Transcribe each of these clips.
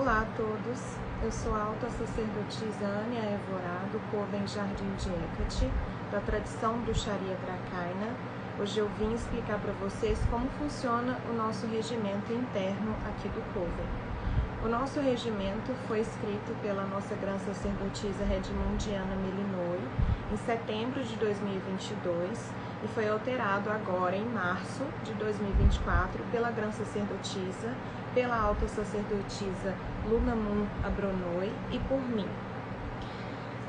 Olá a todos, eu sou a alta sacerdotisa Ania Evorá, do Coven Jardim de Hecate, da tradição Bruxaria Dracaina. Hoje eu vim explicar para vocês como funciona o nosso regimento interno aqui do Coven. O nosso regimento foi escrito pela nossa grã sacerdotisa Redmundiana Melinoi em setembro de 2022 e foi alterado agora em março de 2024 pela grã sacerdotisa, pela alta sacerdotisa Lunamun Abronoi e por mim.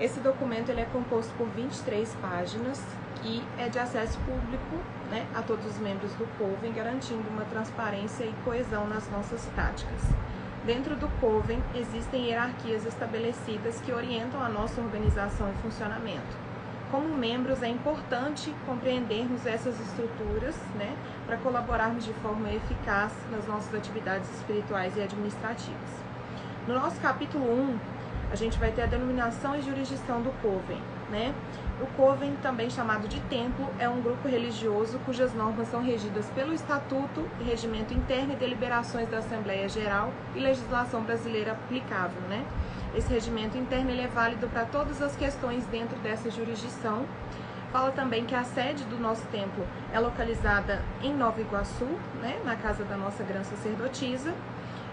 Esse documento ele é composto por 23 páginas e é de acesso público, a todos os membros do Coven, garantindo uma transparência e coesão nas nossas práticas. Dentro do Coven existem hierarquias estabelecidas que orientam a nossa organização e funcionamento. Como membros, é importante compreendermos essas estruturas, para colaborarmos de forma eficaz nas nossas atividades espirituais e administrativas. No nosso capítulo 1, a gente vai ter a denominação e jurisdição do Coven, O Coven, também chamado de templo, é um grupo religioso cujas normas são regidas pelo Estatuto, Regimento Interno e deliberações da Assembleia Geral e legislação brasileira aplicável, Esse regimento interno ele é válido para todas as questões dentro dessa jurisdição. Fala também que a sede do nosso templo é localizada em Nova Iguaçu, na casa da nossa grã sacerdotisa,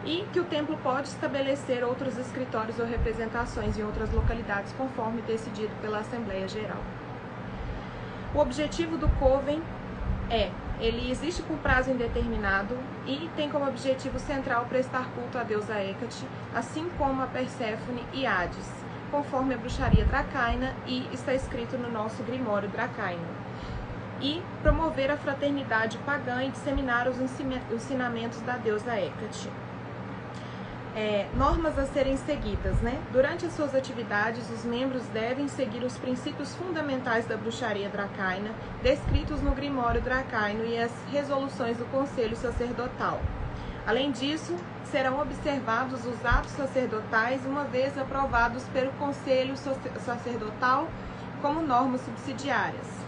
e que o templo pode estabelecer outros escritórios ou representações em outras localidades, conforme decidido pela Assembleia Geral. O objetivo do Coven ele existe por prazo indeterminado e tem como objetivo central prestar culto à deusa Hecate, assim como a Perséfone e Hades, conforme a bruxaria dracaina e está escrito no nosso Grimório Dracaino. E promover a fraternidade pagã e disseminar os ensinamentos da deusa Hecate. Normas a serem seguidas, Durante as suas atividades, os membros devem seguir os princípios fundamentais da bruxaria dracaina, descritos no Grimório Dracaino e as resoluções do Conselho Sacerdotal. Além disso, serão observados os atos sacerdotais, uma vez aprovados pelo Conselho Sacerdotal como normas subsidiárias.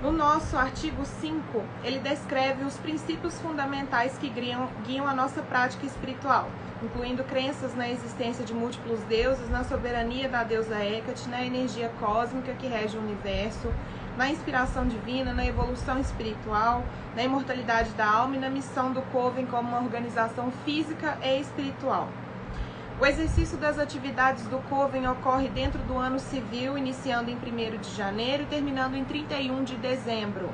No nosso artigo 5, ele descreve os princípios fundamentais que guiam a nossa prática espiritual, incluindo crenças na existência de múltiplos deuses, na soberania da deusa Hecate, na energia cósmica que rege o universo, na inspiração divina, na evolução espiritual, na imortalidade da alma e na missão do Coven como uma organização física e espiritual. O exercício das atividades do Coven ocorre dentro do ano civil, iniciando em 1º de janeiro e terminando em 31 de dezembro.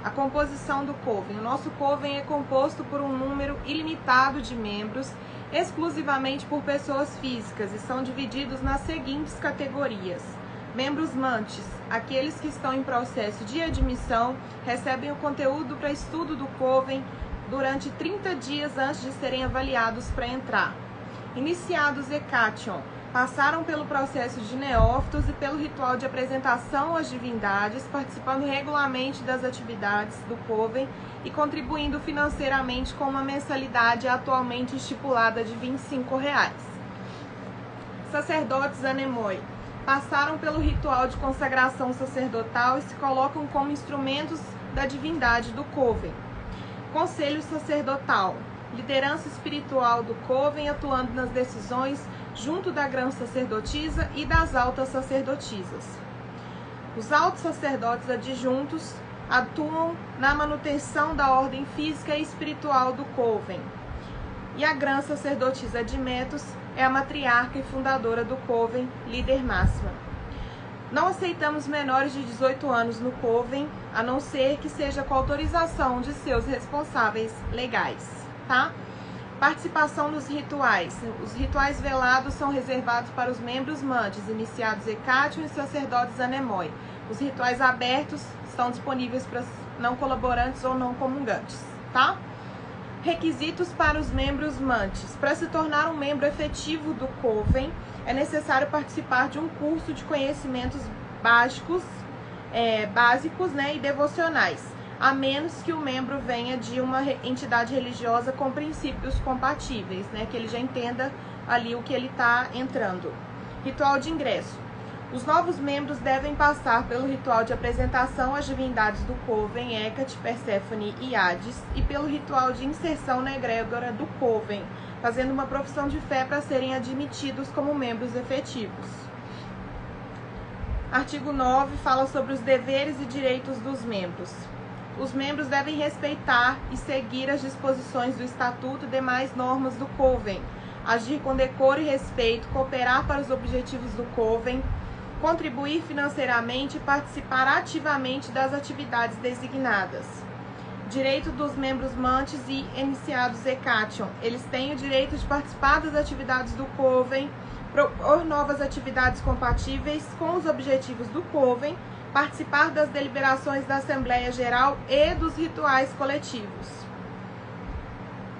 A composição do Coven. O nosso Coven é composto por um número ilimitado de membros, exclusivamente por pessoas físicas, e são divididos nas seguintes categorias. Membros mantes, aqueles que estão em processo de admissão, recebem o conteúdo para estudo do Coven durante 30 dias antes de serem avaliados para entrar. Iniciados Hecation, passaram pelo processo de neófitos e pelo ritual de apresentação às divindades, participando regularmente das atividades do Coven e contribuindo financeiramente com uma mensalidade atualmente estipulada de R$ 25. Sacerdotes Anemoi, passaram pelo ritual de consagração sacerdotal e se colocam como instrumentos da divindade do Coven. Conselho Sacerdotal, liderança espiritual do Coven, atuando nas decisões junto da grã sacerdotisa e das altas sacerdotisas. Os altos sacerdotes adjuntos atuam na manutenção da ordem física e espiritual do Coven. E a grã sacerdotisa Admetus é a matriarca e fundadora do Coven, líder máxima. Não aceitamos menores de 18 anos no Coven, a não ser que seja com autorização de seus responsáveis legais. Participação nos rituais. Os rituais velados são reservados para os membros mantes, iniciados Hecation e sacerdotes Anemoi. Os rituais abertos estão disponíveis para não colaborantes ou não comungantes, Requisitos para os membros mantes. Para se tornar um membro efetivo do Coven, é necessário participar de um curso de conhecimentos básicos e devocionais, a menos que o membro venha de uma entidade religiosa com princípios compatíveis, que ele já entenda ali o que ele está entrando. Ritual de ingresso. Os novos membros devem passar pelo ritual de apresentação às divindades do Coven, Hecate, Perséfone e Hades, e pelo ritual de inserção na egrégora do Coven, fazendo uma profissão de fé para serem admitidos como membros efetivos. Artigo 9 fala sobre os deveres e direitos dos membros. Os membros devem respeitar e seguir as disposições do Estatuto e demais normas do COVEN, agir com decoro e respeito, cooperar para os objetivos do COVEN, contribuir financeiramente e participar ativamente das atividades designadas. Direito dos membros mantes e iniciados ECATION. Eles têm o direito de participar das atividades do COVEN, propor novas atividades compatíveis com os objetivos do COVEN, participar das deliberações da Assembleia Geral e dos rituais coletivos.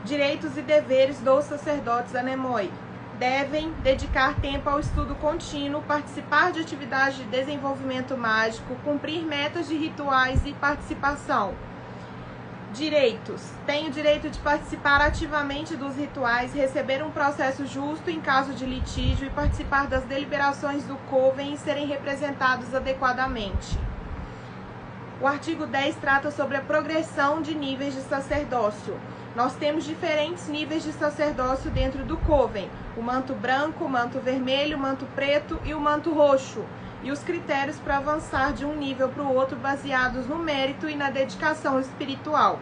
Direitos e deveres dos sacerdotes anemoi. Devem dedicar tempo ao estudo contínuo, participar de atividades de desenvolvimento mágico, cumprir metas de rituais e participação. Direitos. Tem o direito de participar ativamente dos rituais, receber um processo justo em caso de litígio e participar das deliberações do COVEN e serem representados adequadamente. O artigo 10 trata sobre a progressão de níveis de sacerdócio. Nós temos diferentes níveis de sacerdócio dentro do COVEN: o manto branco, o manto vermelho, o manto preto e o manto roxo. E os critérios para avançar de um nível para o outro baseados no mérito e na dedicação espiritual.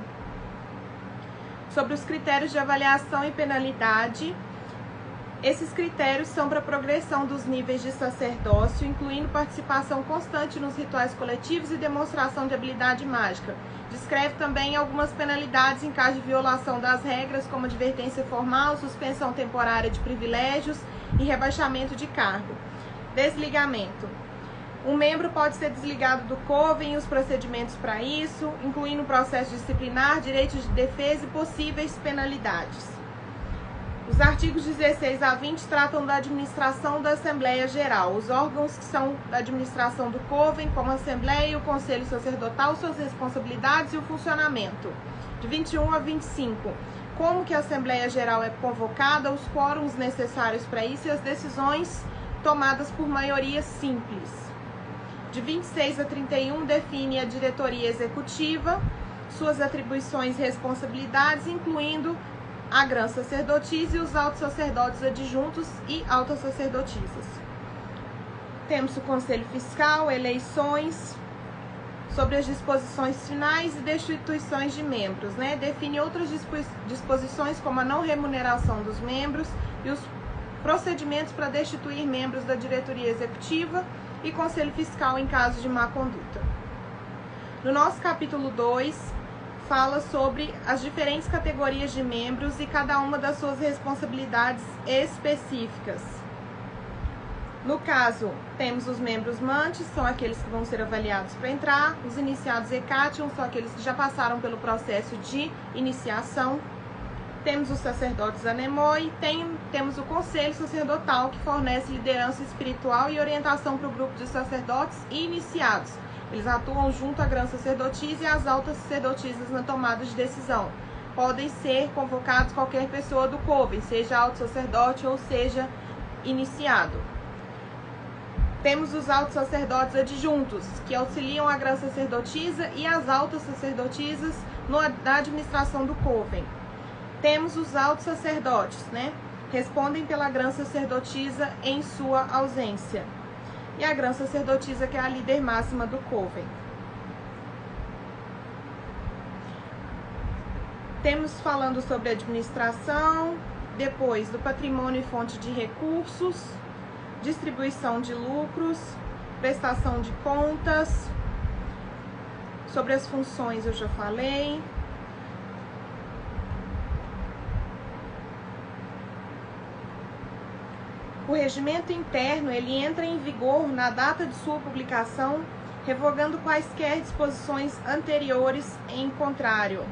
Sobre os critérios de avaliação e penalidade, esses critérios são para a progressão dos níveis de sacerdócio, incluindo participação constante nos rituais coletivos e demonstração de habilidade mágica. Descreve também algumas penalidades em caso de violação das regras, como advertência formal, suspensão temporária de privilégios e rebaixamento de cargo. Desligamento. Um membro pode ser desligado do COVEN e os procedimentos para isso, incluindo o processo disciplinar, direitos de defesa e possíveis penalidades. Os artigos 16 a 20 tratam da administração da Assembleia Geral. Os órgãos que são da administração do COVEN, como a Assembleia e o Conselho Sacerdotal, suas responsabilidades e o funcionamento. De 21 a 25. Como que a Assembleia Geral é convocada, os quórums necessários para isso e as decisões tomadas por maioria simples. De 26 a 31, define a diretoria executiva, suas atribuições e responsabilidades, incluindo a grã sacerdotisa e os altos sacerdotes adjuntos e altas sacerdotisas. Temos o Conselho Fiscal, eleições, sobre as disposições finais e destituições de membros, né? Define outras disposições como a não remuneração dos membros e os procedimentos para destituir membros da diretoria executiva e Conselho Fiscal em caso de má conduta. No nosso capítulo 2, fala sobre as diferentes categorias de membros e cada uma das suas responsabilidades específicas. No caso, temos os membros mantes, são aqueles que vão ser avaliados para entrar, os iniciados ECATION, são aqueles que já passaram pelo processo de iniciação. Temos os sacerdotes anemoi, temos o Conselho Sacerdotal, que fornece liderança espiritual e orientação para o grupo de sacerdotes e iniciados. Eles atuam junto à grã sacerdotisa e às altas sacerdotisas na tomada de decisão. Podem ser convocados qualquer pessoa do COVEN, seja alto sacerdote ou seja iniciado. Temos os altos sacerdotes adjuntos, que auxiliam a grã sacerdotisa e as altas sacerdotisas na administração do COVEN. Temos os altos sacerdotes, né? Respondem pela grã sacerdotisa em sua ausência. E a grã sacerdotisa, que é a líder máxima do COVEN. Temos falando sobre administração, depois do patrimônio e fonte de recursos, distribuição de lucros, prestação de contas, sobre as funções eu já falei. O regimento interno, ele entra em vigor na data de sua publicação, revogando quaisquer disposições anteriores em contrário.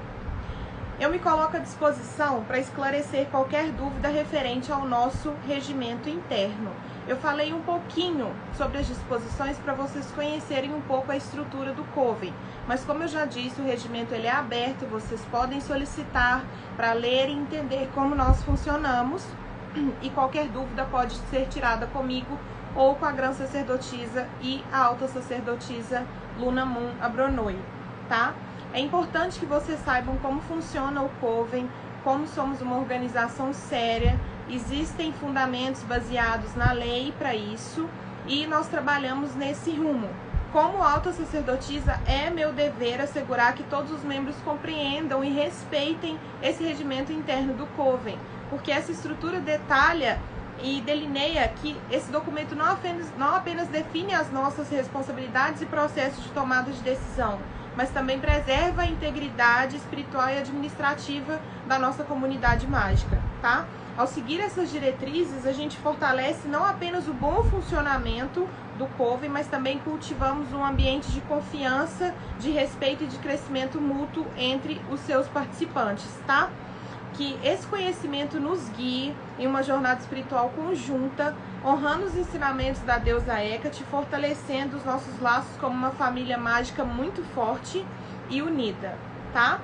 Eu me coloco à disposição para esclarecer qualquer dúvida referente ao nosso regimento interno. Eu falei um pouquinho sobre as disposições para vocês conhecerem um pouco a estrutura do COVEN, mas como eu já disse, o regimento ele é aberto, vocês podem solicitar para ler e entender como nós funcionamos. E qualquer dúvida pode ser tirada comigo ou com a grã sacerdotisa e a alta sacerdotisa Luna Moon Abronoi, tá? É importante que vocês saibam como funciona o COVEN, como somos uma organização séria, existem fundamentos baseados na lei para isso e nós trabalhamos nesse rumo. Como alta sacerdotisa, é meu dever assegurar que todos os membros compreendam e respeitem esse regimento interno do Coven, porque essa estrutura detalha e delineia que esse documento não apenas define as nossas responsabilidades e processos de tomada de decisão, mas também preserva a integridade espiritual e administrativa da nossa comunidade mágica, tá? Ao seguir essas diretrizes, a gente fortalece não apenas o bom funcionamento do Coven, mas também cultivamos um ambiente de confiança, de respeito e de crescimento mútuo entre os seus participantes, tá? Que esse conhecimento nos guie em uma jornada espiritual conjunta, honrando os ensinamentos da deusa Hecate, fortalecendo os nossos laços como uma família mágica muito forte e unida, tá?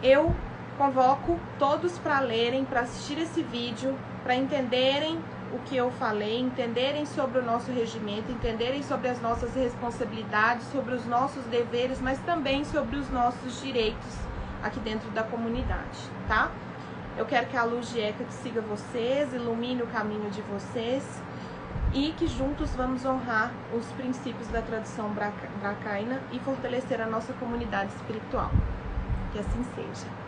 Eu convoco todos para lerem, para assistir esse vídeo, para entenderem o que eu falei, entenderem sobre o nosso regimento, entenderem sobre as nossas responsabilidades, sobre os nossos deveres, mas também sobre os nossos direitos aqui dentro da comunidade, tá? Eu quero que a luz de Hecate siga vocês, ilumine o caminho de vocês e que juntos vamos honrar os princípios da tradição dracaina e fortalecer a nossa comunidade espiritual. Que assim seja.